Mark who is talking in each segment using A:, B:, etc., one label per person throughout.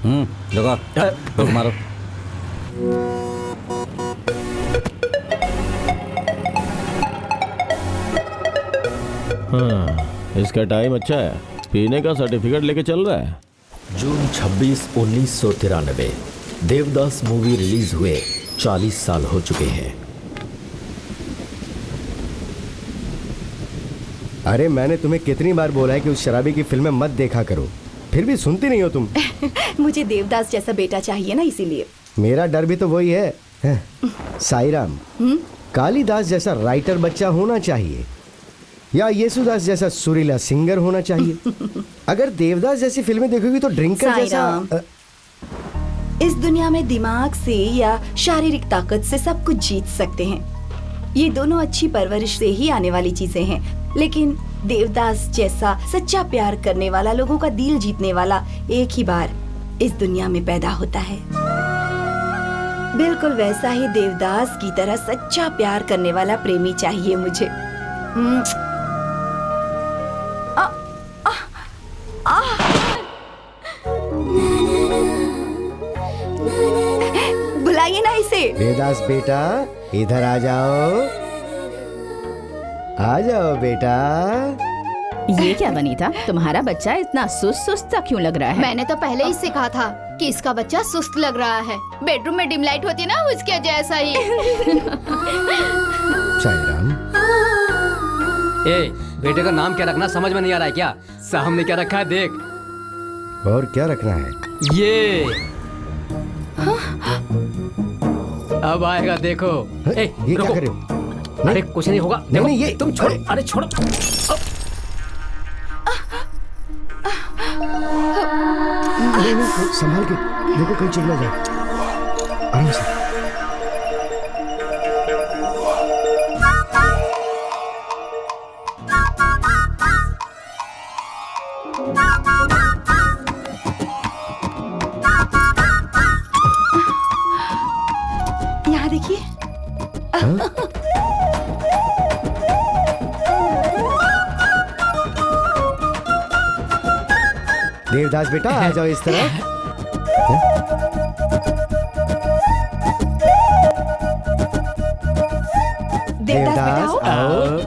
A: देखो रुक मारो।
B: हाँ, इसका टाइम अच्छा है, पीने का सर्टिफिकेट लेके चल रहा है।
C: जून 26, 1993 देवदास मूवी रिलीज हुए 40 साल हो चुके हैं।
D: अरे मैंने तुम्हें कितनी बार बोला है कि उस शराबी की फिल्में मत देखा करो, फिर भी सुनती नहीं हो तुम।
E: मुझे देवदास जैसा बेटा चाहिए ना, इसीलिए।
D: मेरा डर भी तो वही है। साईराम, कालिदास जैसा राइटर बच्चा होना चाहिए या येसुदास जैसा सुरीला सिंगर होना चाहिए। अगर देवदास जैसी फिल्में देखोगी तो ड्रिंकर जैसा।
E: इस दुनिया में दिमाग से या शारीरिक ताकत से सब कुछ जीत सकते हैं। ये दोनों अच्छी परवरिश से ही आने वाली चीजें हैं, लेकिन देवदास जैसा सच्चा प्यार करने वाला, लोगों का दिल जीतने वाला एक ही बार इस दुनिया में पैदा होता है। बिल्कुल वैसा ही देवदास की तरह सच्चा प्यार करने वाला प्रेमी चाहिए मुझे। बुलाइए ना इसे।
D: देवदास बेटा, इधर आ जाओ, आ जाओ बेटा।
F: ये क्या वनीता, तुम्हारा बच्चा इतना सुस्त सा क्यों लग रहा है?
G: मैंने तो पहले ही सिखा था कि इसका बच्चा सुस्त लग रहा है। बेडरूम में डिम लाइट होती है ना, उसके जैसा ही।
D: साईराम,
A: ए बेटे का नाम क्या रखना समझ में नहीं आ रहा है क्या? सामने क्या रखा है देख।
D: और क्या रखना है?
A: ये अब आएगा देखो। ए
D: ये
A: रुको।
D: क्या कर रहे हो?
A: अरे कुछ नहीं होगा।
D: नहीं,
A: देखो,
D: नहीं, ये
A: तुम छोड़ो। अरे छोड़ो।
D: संभाल के देखो, कहीं चल ना जाए। आराम से।
E: यहाँ देखिए।
D: देवदास बेटा, आ जाओ इस तरफ।
E: देवदास बेटा आओ।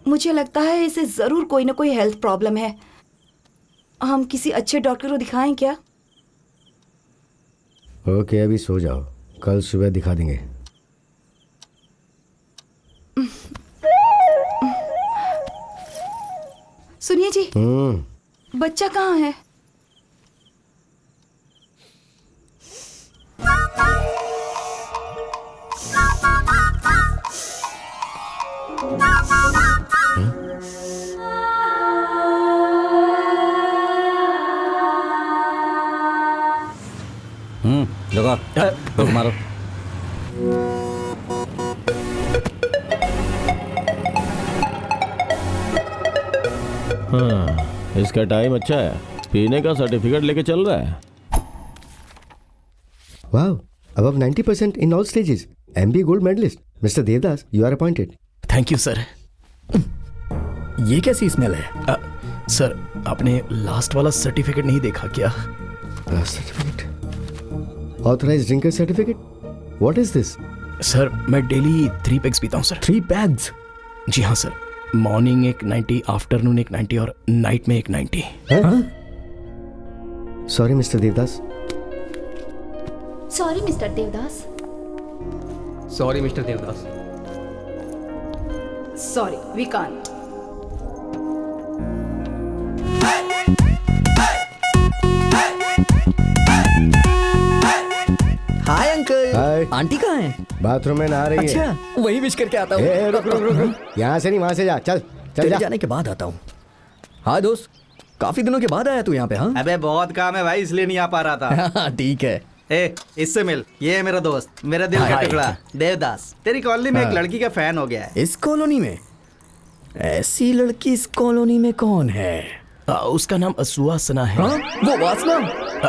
E: मुझे लगता है इसे जरूर कोई ना कोई हेल्थ प्रॉब्लम है। हम किसी अच्छे डॉक्टर को दिखाएं क्या?
D: ओके, अभी सो जाओ, कल सुबह दिखा देंगे।
E: सुनिए जी, बच्चा कहाँ है?
A: देखो रुक मारो।
B: हाँ, इसका टाइम अच्छा है, पीने का सर्टिफिकेट लेके चल रहा है।
D: Wow, above 90% in all stages. MBA gold medalist. Mr. Devdas, you are appointed.
C: Thank you sir. ये कैसी स्मेल है? सर, आपने लास्ट वाला सर्टिफिकेट नहीं देखा क्या?
D: Last certificate. Authorized drinker certificate. What is this?
C: Sir, मैं डेली 3 पैग्स पीता हूँ सर। 3 पैग्स? जी हाँ सर, मॉर्निंग एक 90, आफ्टरनून एक 90 और नाइट में एक 90।
D: Sorry, Mr. Devdas.
G: Sorry mister Devdas.
A: Sorry mister Devdas.
E: Sorry, we can't.
H: Hi uncle.
D: Hi.
H: Aunty कहाँ है?
D: बाथरूम में नहा रही है।
H: अच्छा, वही विश करके आता हूँ।
D: रुक रुक रुक रुक, यहाँ से नहीं, वहाँ से जा। चल चल
H: तेरे
D: जा।
H: जाने के बाद आता हूँ। हाँ दोस्त, काफी दिनों के बाद आया तू यहाँ पे? हाँ
I: अबे बहुत काम है भाई, इसलिए नहीं आ पा रहा था।
H: हाँ, ठीक है।
I: ए, इससे मिल, ये है मेरा दोस्त, मेरा दिल का टुकड़ा देवदास। तेरी कॉलोनी में एक लड़की का फैन हो गया है।
H: इस कॉलोनी में? ऐसी लड़की इस कॉलोनी में कौन है?
C: उसका नाम सुहासना है।
H: हाँ, वो वासना।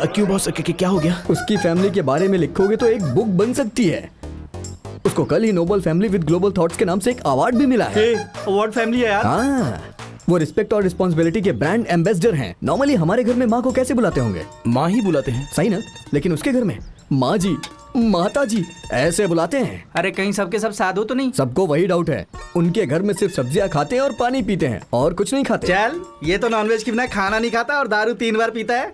C: क्यों बॉस, क्या हो गया?
H: उसकी फैमिली के बारे में लिखोगे तो एक बुक बन सकती है। उसको कल ही noble family with global thoughts के नाम से एक अवार्ड भी मिला है।
I: अवार्ड फैमिली है यार।
H: हाँ, वो रिस्पेक्ट और रिस्पॉन्सिबिलिटी के ब्रांड एम्बेसडर हैं। नॉर्मली हमारे घर में माँ को कैसे बुलाते होंगे?
C: माँ ही बुलाते हैं।
H: सही ना? लेकिन उसके घर में माँ जी, माता जी ऐसे बुलाते हैं।
I: अरे कहीं सबके सब साधु तो नहीं?
H: सबको वही डाउट है। उनके घर में सिर्फ सब्जियां खाते हैं और पानी पीते हैं और कुछ नहीं खाते।
I: चल, ये तो नॉनवेज की बिना खाना नहीं खाता और दारू 3 बार पीता है।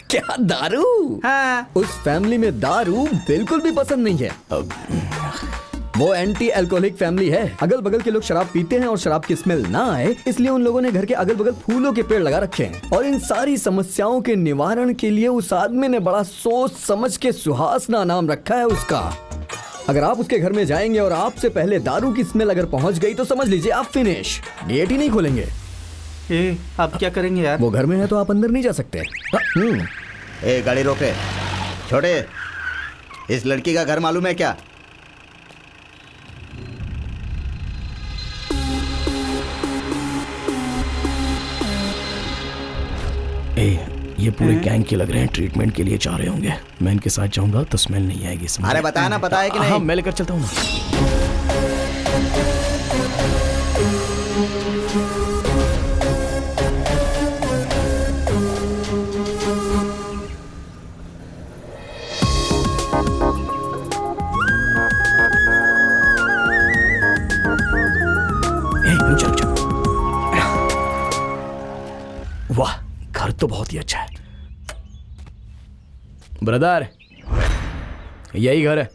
H: क्या दारू?
I: हाँ।
H: उस फैमिली में दारू बिल्कुल भी पसंद नहीं है। वो एंटी अल्कोहलिक फैमिली है। अगल बगल के लोग शराब पीते हैं और शराब की स्मेल ना आए इसलिए उन लोगों ने घर के अगल बगल फूलों के पेड़ लगा रखे हैं। और इन सारी समस्याओं के निवारण के लिए उस आदमी ने बड़ा सोच समझ के सुहासना नाम रखा है उसका। अगर आप उसके घर में जाएंगे और आपसे पहले दारू की स्मेल अगर पहुंच गई तो समझ लीजिए आप फिनिश, गेट ही नहीं खोलेंगे।
I: अब क्या करेंगे यार?
H: वो घर में है तो आप अंदर नहीं जा सकते।
J: ए गाड़ी रोके। छोटे, इस लड़की का घर मालूम है क्या?
C: ये पूरे गैंग के लग रहे हैं, ट्रीटमेंट के लिए जा रहे होंगे। मैं इनके साथ जाऊंगा तो स्मेल नहीं आएगी।
J: अरे बताया ना, पता है कि नहीं?
C: हाँ, मैं लेकर चलता हूँ ना। वाह, घर तो बहुत ही अच्छा है। ब्रदर, यही घर है।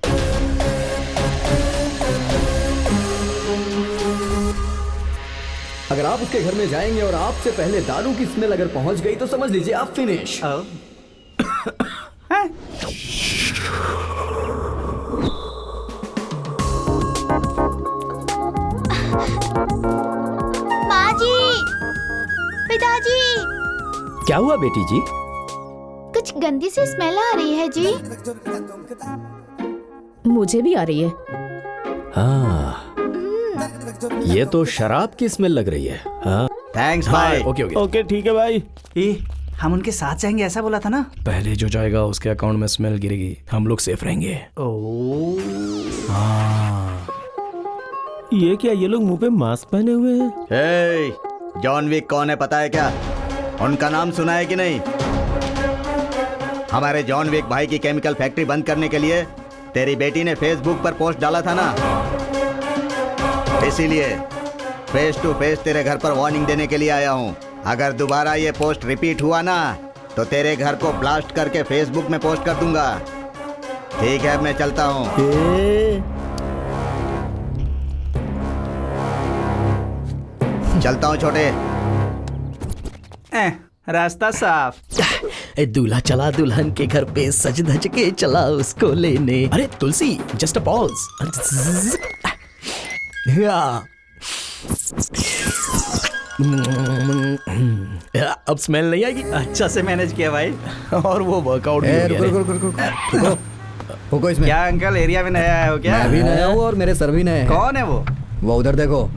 H: अगर आप उसके घर में जाएंगे और आपसे पहले दारू की स्मेल अगर पहुंच गई तो समझ लीजिए आप फिनिश।
G: माँ जी, पिताजी,
A: क्या हुआ बेटी जी?
G: कुछ गंदी सी स्मेल आ रही है जी।
F: मुझे भी आ रही है।
A: हाँ, ये तो शराब की स्मेल लग रही है। हाँ,
J: थैंक्स भाई।
C: ओके ठीक है भाई।
I: हम उनके साथ जाएंगे ऐसा बोला था ना?
C: पहले जो जाएगा उसके अकाउंट में स्मेल गिरेगी, हम लोग सेफ रहेंगे।
B: हाँ, ये क्या, ये लोग मुंह पे मास्क पहने हुए हैं?
J: ए, जॉन विक कौन है पता है क्या? उनका नाम सुना है कि नहीं? हमारे जॉन विक भाई की केमिकल फैक्ट्री बंद करने के लिए तेरी बेटी ने फेसबुक पर पोस्ट डाला था ना, इसीलिए फेस टू फेस तेरे घर पर वार्निंग देने के लिए आया हूँ। अगर दोबारा ये पोस्ट रिपीट हुआ ना तो तेरे घर को ब्लास्ट करके फेसबुक में पोस्ट कर दूंगा। ठीक है, अब मैं चलता हूँ। चलता हूँ छोटे।
I: रास्ता साफ।
C: दूल्हा चला दुल्हन के घर पे, सज धज के चला उसको लेने। अरे तुलसी, जस्ट अ पॉज। अब स्मेल नहीं आएगी।
I: अच्छा से मैनेज किया भाई।
C: और वो वर्कआउट
H: रुको इसमें।
I: क्या अंकल, एरिया में नया आया हो क्या?
H: मैं भी नया हूँ और मेरे सर भी नए हैं।
I: कौन है वो?
H: वो उधर देखो।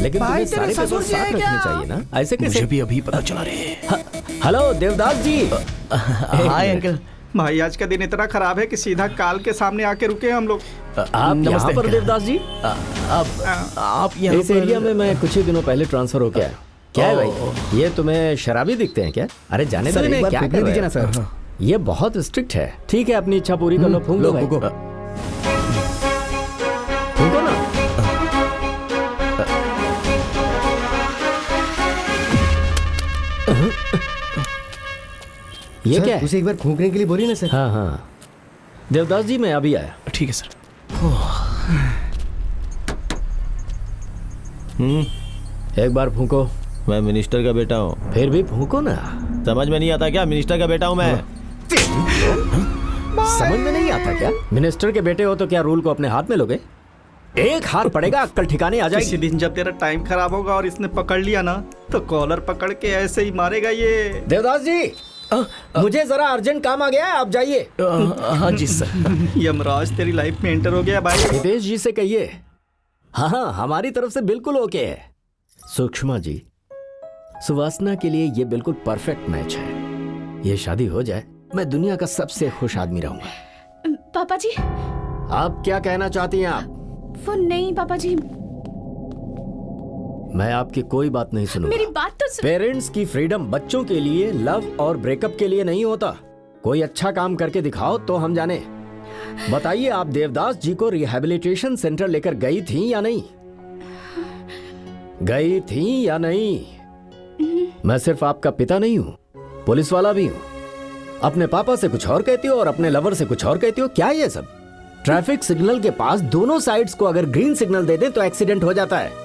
A: लेकिन
I: भाई,
A: तुम्हें सारे
I: तेरे
A: पेपर
I: ससुर जी
A: साथ
I: है
A: रखने
I: क्या?
A: चाहिए ना, ऐसे कैसे?
C: मुझे भी अभी पता चला रे।
A: Hello Devdas ji.
C: Hi uncle.
I: भाई आज का दिन इतना खराब है कि सीधा काल के सामने आके रुके हम लोग।
A: आप यहाँ पर देवदास जी?
C: आप यहाँ
A: इस एरिया में मैं कुछ ही दिनों पहले ट्रांसफर हो गया। क्या है भाई, ये तुम्हें शराबी दिखते हैं क्या? अरे जाने
H: सर,
A: दो,
H: एक बार
A: क्या
H: फूकने
A: कर रहे
H: दीजिए ना
A: हैं?
H: सर।
A: ये बहुत स्ट्रिक्ट है। ठीक है, अपनी इच्छा पूरी कर लो, फूंक लो भाई। फूंको ना। ये
D: सर,
A: क्या है?
D: उसे एक बार फूंकने के लिए बोलिए ना सर।
A: हाँ हाँ देवदास जी, मैं अभी आया।
C: ठीक है सर।
A: एक बार फूंको।
B: मैं मिनिस्टर का बेटा हूँ।
A: फिर भी फूंको ना।
B: समझ में नहीं आता क्या? मिनिस्टर का बेटा हूँ मैं।
A: समझ में नहीं आता क्या? मिनिस्टर के बेटे हो तो क्या रूल को अपने हाथ में लोगे? एक हाथ पड़ेगा, अक्कल ठिकाने आ
I: किसी
A: जाएगी।
I: दिन जब तेरा टाइम खराब होगा और इसने पकड़ लिया ना तो कॉलर पकड़ के ऐसे ही मारेगा ये।
A: देवदास जी, मुझे जरा अर्जेंट काम आ गया है, आप जाइए।
C: हाँ जी सर।
I: यमराज तेरी लाइफ में एंटर हो गया भाई।
A: हितेश जी से कहिए, हाँ हमारी तरफ से बिल्कुल ओके है। सूक्ष्मा जी, सुवासना के लिए ये बिल्कुल परफेक्ट मैच है। ये शादी हो जाए
C: मैं दुनिया का सबसे खुश आदमी रहूंगा।
F: पापा जी,
C: आप क्या कहना चाहती हैं आप?
F: वो नहीं पापा जी,
C: मैं आपकी कोई बात नहीं सुनूंगा।
F: मेरी बात तो सुन।
C: पेरेंट्स की फ्रीडम बच्चों के लिए लव और ब्रेकअप के लिए नहीं होता। कोई अच्छा काम करके दिखाओ तो हम जाने। बताइए, आप देवदास जी को रिहैबिलिटेशन सेंटर लेकर गई थी या नहीं? गई थी या नहीं? मैं सिर्फ आपका पिता नहीं हूं, पुलिस वाला भी हूं। अपने पापा से कुछ और कहती हो और अपने लवर से कुछ और कहती हो। क्या ये सब? ट्रैफिक सिग्नल के पास दोनों साइड्स को अगर ग्रीन सिग्नल दे दें तो एक्सीडेंट हो जाता है।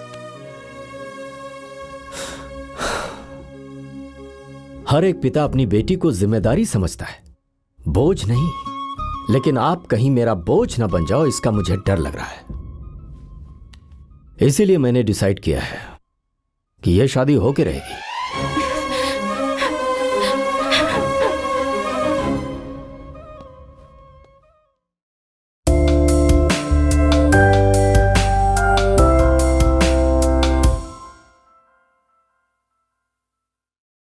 C: हर एक पिता अपनी बेटी को जिम्मेदारी समझता है, बोझ नहीं। लेकिन आप कहीं मेरा बोझ ना बन जाओ, इसका मुझे डर लग रहा है। इसीलिए मैंने डिसाइड किया है कि यह शादी होके रहेगी।